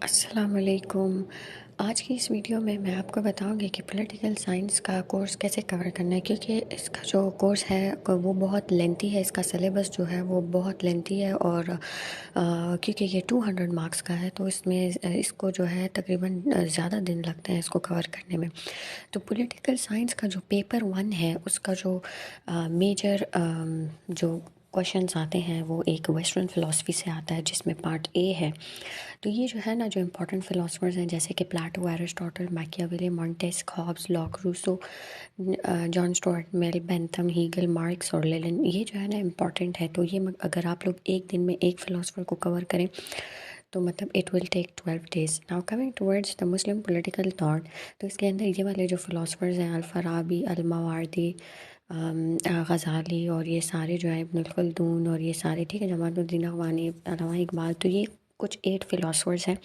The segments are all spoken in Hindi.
अस्सलाम वालेकुम। आज की इस वीडियो में मैं आपको बताऊंगी कि पॉलिटिकल साइंस का कोर्स कैसे कवर करना है, क्योंकि इसका जो कोर्स है वो बहुत लेंथी है। इसका सिलेबस जो है वो बहुत लेंथी है और क्योंकि ये 200 मार्क्स का है तो इसमें इसको जो है तकरीबन ज़्यादा दिन लगते हैं इसको कवर करने में। तो पॉलिटिकल साइंस का जो पेपर 1 है उसका जो मेजर जो क्वेश्चंस आते हैं वो एक वेस्टर्न फ़िलासफ़ी से आता है, जिसमें पार्ट ए है। तो ये जो है ना, जो इम्पोर्टेंट फ़िलासफ़र्स हैं जैसे कि Plato, Aristotle, Machiavelli, Montesquieu, Hobbes, Locke, Rousseau, John Stuart Mill, Bentham, Hegel, Marx और लेनिन, ये जो है ना इम्पोर्टेंट है। तो ये अगर आप लोग एक दिन में एक फ़िलासफ़र को कवर करें तो मतलब it will take 12 days। Now coming towards the Muslim political thought, तो इसके अंदर ये वाले जो फ़िलासफ़र्स हैं अल-फ़ाराबी, अल-मावार्दी, गज़ाली और ये सारे जो हैं इब्नुल खल्दून और ये सारे, ठीक है, जमालुद्दीन अफ़गानी, अल्लामा इकबाल, तो ये कुछ 8 फ़िलासफ़र्स हैं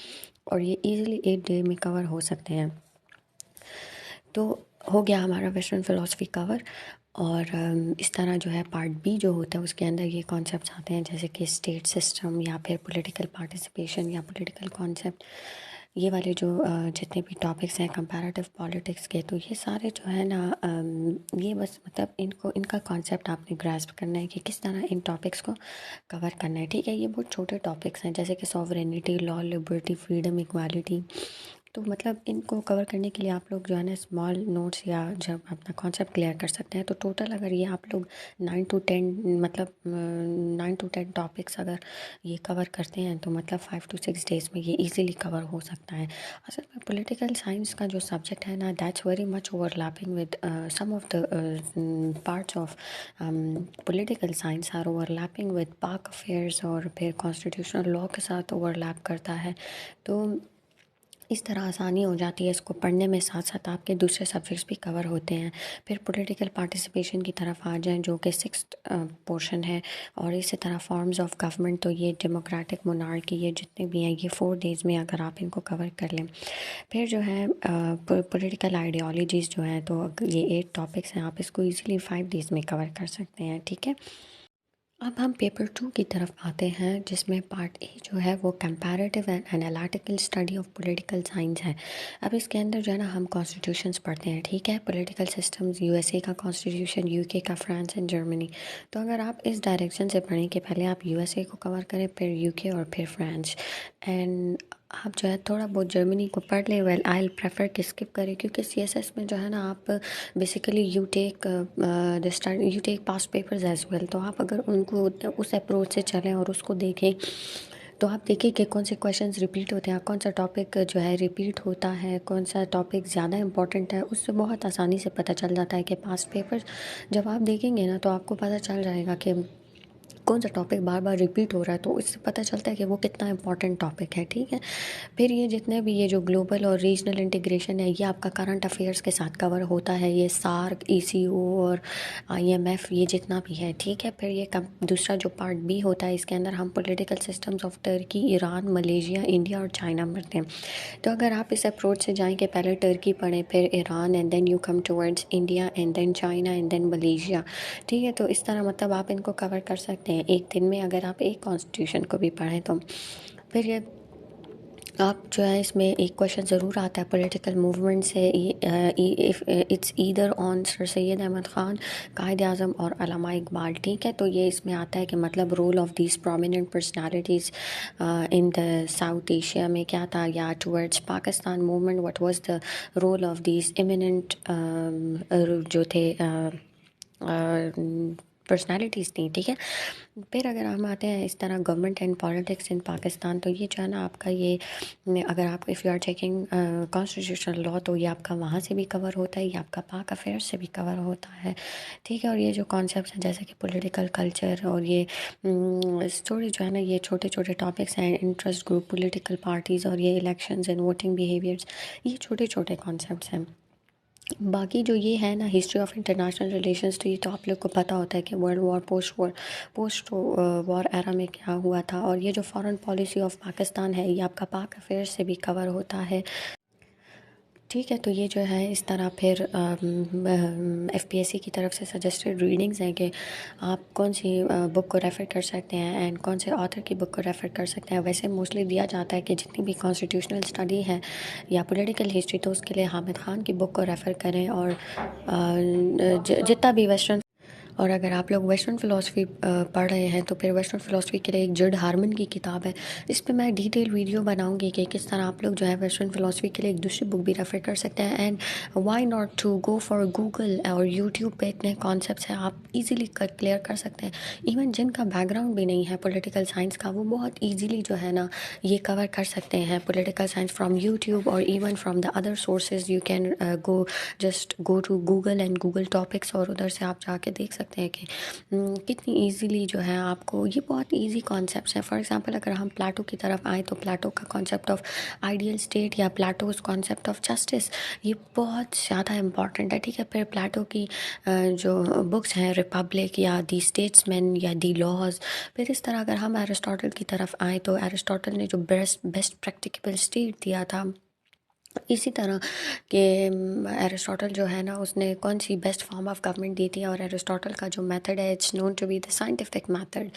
और ये इजीली 8 डे में कवर हो सकते हैं। तो हो गया हमारा वेस्टर्न फ़िलासफ़ी कवर। और इस तरह जो है पार्ट बी जो होता है उसके अंदर ये कॉन्सेप्ट्स आते हैं जैसे कि स्टेट सिस्टम या फिर पॉलिटिकल पार्टिसिपेशन या पॉलिटिकल कॉन्सेप्ट, ये वाले जो जितने भी टॉपिक्स हैं कंपैरेटिव पॉलिटिक्स के, तो ये सारे जो है ना ये बस मतलब इनको इनका कॉन्सेप्ट आपने ग्रास्प करना है कि किस तरह इन टॉपिक्स को कवर करना है। ठीक है, ये बहुत छोटे टॉपिक्स हैं जैसे कि sovereignty, law, liberty, freedom, equality. तो मतलब इनको कवर करने के लिए आप लोग जो है ना स्मॉल नोट्स या जब अपना कॉन्सेप्ट क्लियर कर सकते हैं, तो टोटल अगर ये आप लोग 9 to 10 मतलब 9 to 10 टॉपिक्स अगर ये कवर करते हैं तो मतलब 5 to 6 days में ये इजीली कवर हो सकता है। असल में पॉलिटिकल साइंस का जो सब्जेक्ट है ना, that's very much overlapping with some of the parts of political science are overlapping with Pak affairs और फिर कॉन्स्टिट्यूशनल लॉ के साथ ओवरलैप करता है। तो इस तरह आसानी हो जाती है इसको पढ़ने में, साथ साथ आपके दूसरे सब्जेक्ट्स भी कवर होते हैं। फिर पॉलिटिकल पार्टिसिपेशन की तरफ आ जाएं जो कि 6th पोर्शन है। और इसी तरह फॉर्म्स ऑफ गवर्नमेंट, तो ये डेमोक्रेटिक, मोनार्की, ये जितने भी हैं ये 4 days में अगर आप इनको कवर कर लें। फिर जो है पॉलिटिकल आइडियोलॉजीज़ जो हैं, तो ये 8 टॉपिक्स हैं, आप इसको ईजिली 5 days में कवर कर सकते हैं। ठीक है, अब हम पेपर 2 की तरफ आते हैं जिसमें पार्ट ए जो है वो comparative and analytical study of political science है। अब इसके अंदर जो है ना हम कॉन्स्टिट्यूशंस पढ़ते हैं, ठीक है, पॉलिटिकल सिस्टम्स, यूएसए का कॉन्स्टिट्यूशन, यूके का, फ्रांस एंड जर्मनी। तो अगर आप इस डायरेक्शन से पढ़ें कि पहले आप यूएसए को कवर करें, फिर यूके और फिर फ्रांस, एंड आप जो है थोड़ा बहुत जर्मनी को पढ़ लें, वेल आई प्रेफर कि स्किप करें, क्योंकि सीएसएस में जो है ना आप basically you take past papers as well. तो आप अगर उनको उस अप्रोच से चलें और उसको देखें तो आप देखिए कि कौन से क्वेश्चंस रिपीट होते हैं, कौन सा टॉपिक जो है रिपीट होता है, कौन सा टॉपिक ज़्यादा इंपॉर्टेंट है, उससे बहुत आसानी से पता चल जाता है कि पास्ट पेपर्स जब आप देखेंगे ना तो आपको पता चल जाएगा कि कौन सा टॉपिक बार बार रिपीट हो रहा है, तो इससे पता चलता है कि वो कितना इंपॉर्टेंट टॉपिक है। ठीक है, फिर ये जितने भी ये जो ग्लोबल और रीजनल इंटीग्रेशन है ये आपका करंट अफेयर्स के साथ कवर होता है, ये सार्क, ईसीओ और आईएमएफ, ये जितना भी है। ठीक है, फिर ये दूसरा जो पार्ट बी होता है इसके अंदर हम political systems of Turkey, Iran, Malaysia, India और चाइना पढ़ते हैं। तो अगर आप इस अप्रोच से जाएं कि पहले टर्की पढ़ें, फिर Iran, and then you come towards India, and then China, and then Malaysia. ठीक है, तो इस तरह मतलब आप इनको कवर कर सकते हैं एक दिन में अगर आप एक कॉन्स्टिट्यूशन को भी पढ़ें तो। फिर ये आप जो है इसमें एक क्वेश्चन ज़रूर आता है पॉलिटिकल मूवमेंट से, if it's either on sir Syed Ahmad Khan, Quaid Azam और अल्लामा इकबाल। ठीक है, तो ये इसमें आता है कि मतलब role of these prominent personalities in the South Asia में क्या था, या towards Pakistan movement what was the role of these eminent जो थे पर्सनालिटीज़ थी। ठीक है, फिर अगर हम आते हैं इस तरह government and politics in Pakistan, तो ये जो है ना आपका ये अगर आप if you are checking constitutional law, तो ये आपका वहाँ से भी कवर होता है, ये आपका पाक अफेयर्स से भी कवर होता है। ठीक है, और ये जो कॉन्सेप्ट्स हैं जैसे कि पॉलिटिकल कल्चर और ये स्टोरी जो है ना, ये छोटे छोटे टॉपिक्स हैं, इंटरेस्ट ग्रुप, पॉलिटिकल पार्टीज़ और ये इलेक्शंस एंड वोटिंग बिहेवियर्स, ये छोटे छोटे कॉन्सेप्ट्स हैं। बाकी जो ये है ना हिस्ट्री ऑफ इंटरनेशनल रिलेशंस, तो ये तो आप लोग को पता होता है कि world war, post war era में क्या हुआ था। और ये जो फॉरेन पॉलिसी ऑफ पाकिस्तान है ये आपका पाक अफेयर्स से भी कवर होता है। ठीक है, तो ये जो है इस तरह फिर एफपीएससी की तरफ से सजेस्टेड रीडिंग्स हैं कि आप कौन सी बुक को रेफ़र कर सकते हैं एंड कौन से ऑथर की बुक को रेफ़र कर सकते हैं। वैसे मोस्टली दिया जाता है कि जितनी भी कॉन्स्टिट्यूशनल स्टडी है या पॉलिटिकल हिस्ट्री, तो उसके लिए हामिद ख़ान की बुक को रेफ़र करें। और जितना भी वेस्टर्न, और अगर आप लोग वेस्टर्न फ़िलासफ़ी पढ़ रहे हैं तो फिर वेस्टर्न फ़िलासफ़ी के लिए एक जुड हार्मन की किताब है। इस पे मैं डिटेल वीडियो बनाऊंगी कि किस तरह आप लोग जो है वेस्टर्न फ़िलासफ़ी के लिए एक दूसरी बुक भी रेफ़र कर सकते हैं। And why not to go for Google और यूट्यूब पे इतने कॉन्सेप्ट्स हैं, आप इजीली क्लियर कर सकते हैं। इवन जिनका बैकग्राउंड भी नहीं है पॉलिटिकल साइंस का, वो बहुत ईजीली जो है ना ये कवर कर सकते हैं पॉलिटिकल साइंस फ्रॉम यूट्यूब और even from the other sources. You can go to Google and Google topics, और उधर से आप जाके देख सकते हैं कि कितनी इजीली जो है आपको ये बहुत इजी कॉन्सेप्ट्स हैं। फॉर एग्जांपल अगर हम प्लेटो की तरफ आए तो प्लेटो का कॉन्सेप्ट ऑफ आइडियल स्टेट या प्लेटोज कॉन्सेप्ट ऑफ जस्टिस ये बहुत ज़्यादा इम्पॉर्टेंट है। ठीक है, फिर प्लेटो की जो बुक्स हैं रिपब्लिक या दी स्टेट्समैन या दी लॉज। फिर इस तरह अगर हम एरिस्टोटल की तरफ आए तो एरिस्टोटल ने जो बेस्ट प्रैक्टिकल स्टेट दिया था, इसी तरह के एरिस्टोटल जो है ना उसने कौन सी बेस्ट फॉर्म ऑफ गवर्नमेंट दी थी, और एरिस्टोटल का जो मेथड है it's known to be the scientific method.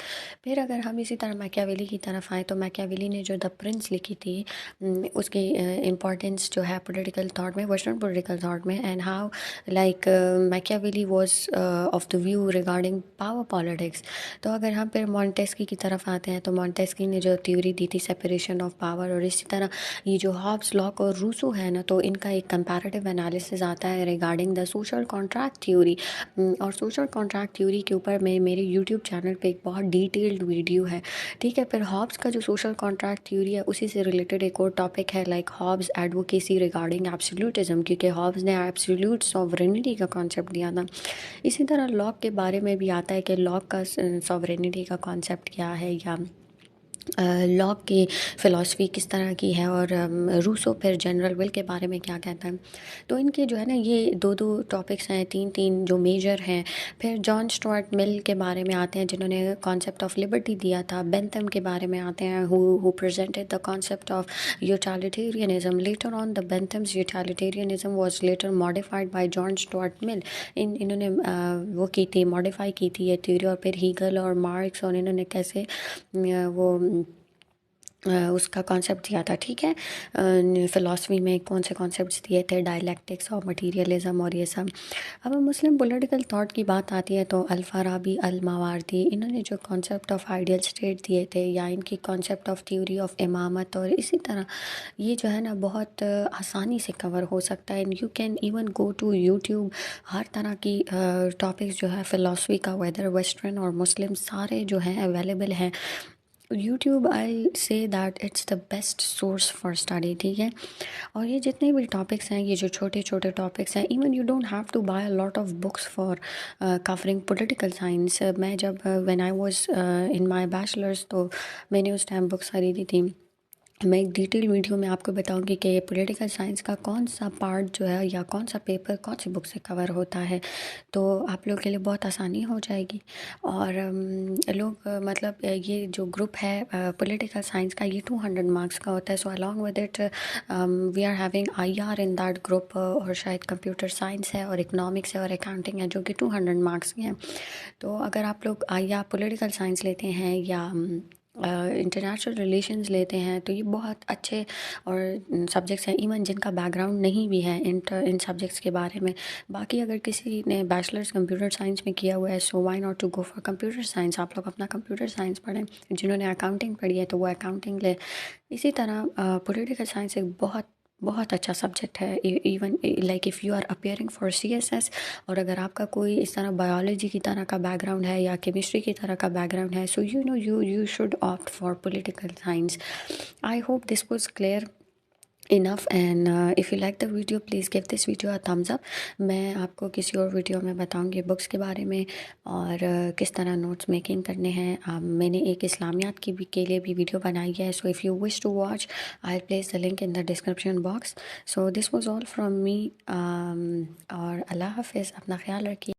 फिर अगर हम इसी तरह मैकियावेली की तरफ आए तो मैकियावेली ने जो द प्रिंस लिखी थी उसकी इम्पोर्टेंस जो है पॉलिटिकल थॉट में, वेस्टर्न पॉलिटिकल थॉट में, and how like Machiavelli was of the view regarding power politics. तो अगर हम फिर मॉन्टेस्की की तरफ आते हैं तो मॉन्टेस्की ने जो थ्योरी दी थी सेपरेशन ऑफ पावर, और इसी तरह ये जो हॉब्स लॉक और रूसो है ना, तो इनका एक कंपैरेटिव एनालिसिस आता है regarding the social contract theory. और सोशल कॉन्ट्रैक्ट थ्योरी के ऊपर मेरे यूट्यूब चैनल पे एक बहुत डिटेल्ड वीडियो है। ठीक है, फिर हॉब्स का जो सोशल कॉन्ट्रैक्ट थ्योरी है उसी से रिलेटेड एक और टॉपिक है like Hobbes advocacy regarding absolutism, क्योंकि हॉब्स ने एब्सोल्यूट सॉवरेनिटी का कॉन्सेप्ट दिया था। इसी तरह लॉक के बारे में भी आता है कि लॉक का सॉवरेनिटी का कॉन्सेप्ट क्या है, या लॉक की फ़िलासफ़ी किस तरह की है, और रूसो फिर जनरल विल के बारे में क्या कहता है। तो इनके जो है ना ये दो दो टॉपिक्स हैं, तीन तीन जो मेजर हैं। फिर जॉन स्टुअर्ट मिल के बारे में आते हैं जिन्होंने कॉन्सेप्ट ऑफ लिबर्टी दिया था। बेंथम के बारे में आते हैं who presented the concept of utilitarianism. Later on the Bentham's utilitarianism was later modified by John Stuart Mill. इन्होंने वो की थी, मॉडिफाई की थी ये थ्योरी। और फिर हीगल और मार्क्स और इन्होंने कैसे वो उसका कॉन्सेप्ट दिया था। ठीक है, फ़िलासफ़ी में कौन से कॉन्सेप्ट्स दिए थे, डायलैक्टिक्स और मटीरियलिज्म और ये सब। अब मुस्लिम पॉलिटिकल थॉट की बात आती है तो अल-फ़ाराबी, अल-मावार्दी, इन्होंने जो कॉन्सेप्ट ऑफ आइडियल स्टेट दिए थे, या इनकी कॉन्सेप्ट ऑफ थ्योरी ऑफ इमामत, और इसी तरह ये जो है ना बहुत आसानी से कवर हो सकता है। You can even go to YouTube. हर तरह की टॉपिक्स जो है फ़िलासफ़ी का, वेदर वेस्टर्न और मुस्लिम, सारे जो हैं अवेलेबल हैं YouTube. I say that it's the best source for study. ठीक है, और ये जितने भी टॉपिक्स हैं, ये जो छोटे छोटे टॉपिक्स हैं, even you don't have to buy a lot of books for covering political science. मैं जब when I was in my bachelor's तो मैंने उस टाइम बुक्स खरीदी थी। मैं एक डिटेल वीडियो में आपको बताऊंगी कि पॉलिटिकल साइंस का कौन सा पार्ट जो है या कौन सा पेपर कौन सी बुक से कवर होता है, तो आप लोग के लिए बहुत आसानी हो जाएगी। और लोग मतलब ये जो ग्रुप है पॉलिटिकल साइंस का, ये 200 मार्क्स का होता है। So along with it we are having IR in that group, और शायद कंप्यूटर साइंस है और इकोनॉमिक्स है और अकाउंटिंग है जो कि 200 मार्क्स की हैं। तो अगर आप लोग आईआर पॉलिटिकल साइंस लेते हैं या इंटरनेशनल रिलेशंस लेते हैं तो ये बहुत अच्छे और सब्जेक्ट्स हैं, इवन जिनका बैकग्राउंड नहीं भी है इन सब्जेक्ट्स के बारे में। बाकी अगर किसी ने बैचलर्स कंप्यूटर साइंस में किया हुआ है, so why not to go for computer science. आप लोग अपना कंप्यूटर साइंस पढ़ें। जिन्होंने अकाउंटिंग पढ़ी है तो वो अकाउंटिंग ले। इसी तरह पॉलिटिकल साइंस एक बहुत बहुत अच्छा सब्जेक्ट है। Even like if you are appearing for CSS, और अगर आपका कोई इस तरह बायोलॉजी की तरह का बैकग्राउंड है या केमिस्ट्री की तरह का बैकग्राउंड है, so you know you should opt for political science. I hope this was clear enough, and if you like the video please give this video a thumbs up. मैं आपको किसी और वीडियो में बताऊंगी बुक्स के बारे में और किस तरह नोट्स मेकिंग करने हैं। मैंने एक इस्लामियात की भी के लिए भी वीडियो बनाई है। So if you wish to watch I place the link in the description box. So this was all from me, और अल्लाह हाफिज़। अपना ख्याल रखिए।